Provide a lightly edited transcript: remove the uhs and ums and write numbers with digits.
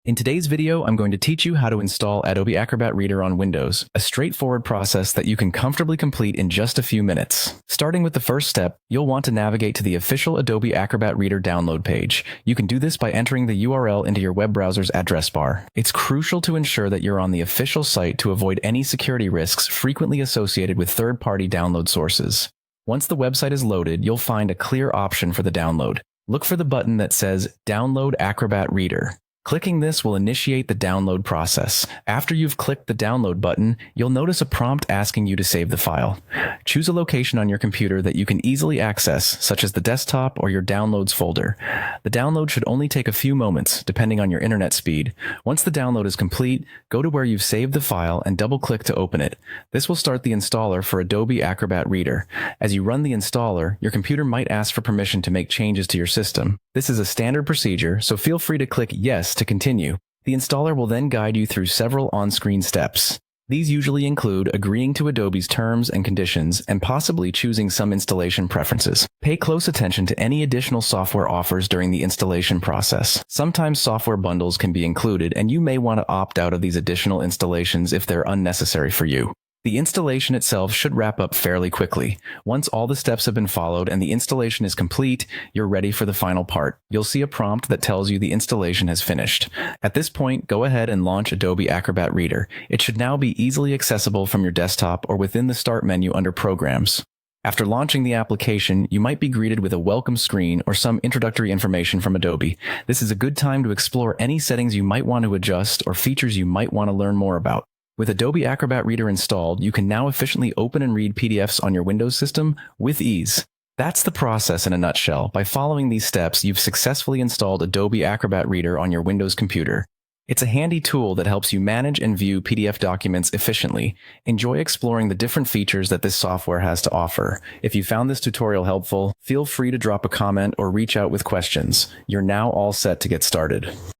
In today's video, I'm going to teach you how to install Adobe Acrobat Reader on Windows, a straightforward process that you can comfortably complete in just a few minutes. Starting with the first step, you'll want to navigate to the official Adobe Acrobat Reader download page. You can do this by entering the URL into your web browser's address bar. It's crucial to ensure that you're on the official site to avoid any security risks frequently associated with third-party download sources. Once the website is loaded, you'll find a clear option for the download. Look for the button that says Download Acrobat Reader. Clicking this will initiate the download process. After you've clicked the download button, you'll notice a prompt asking you to save the file. Choose a location on your computer that you can easily access, such as the desktop or your downloads folder. The download should only take a few moments, depending on your internet speed. Once the download is complete, go to where you've saved the file and double-click to open it. This will start the installer for Adobe Acrobat Reader. As you run the installer, your computer might ask for permission to make changes to your system. This is a standard procedure, so feel free to click Yes to continue. The installer will then guide you through several on-screen steps. These usually include agreeing to Adobe's terms and conditions and possibly choosing some installation preferences. Pay close attention to any additional software offers during the installation process. Sometimes software bundles can be included, and you may want to opt out of these additional installations if they're unnecessary for you. The installation itself should wrap up fairly quickly. Once all the steps have been followed and the installation is complete, you're ready for the final part. You'll see a prompt that tells you the installation has finished. At this point, go ahead and launch Adobe Acrobat Reader. It should now be easily accessible from your desktop or within the Start menu under Programs. After launching the application, you might be greeted with a welcome screen or some introductory information from Adobe. This is a good time to explore any settings you might want to adjust or features you might want to learn more about. With Adobe Acrobat Reader installed, you can now efficiently open and read PDFs on your Windows system with ease. That's the process in a nutshell. By following these steps, you've successfully installed Adobe Acrobat Reader on your Windows computer. It's a handy tool that helps you manage and view PDF documents efficiently. Enjoy exploring the different features that this software has to offer. If you found this tutorial helpful, feel free to drop a comment or reach out with questions. You're now all set to get started.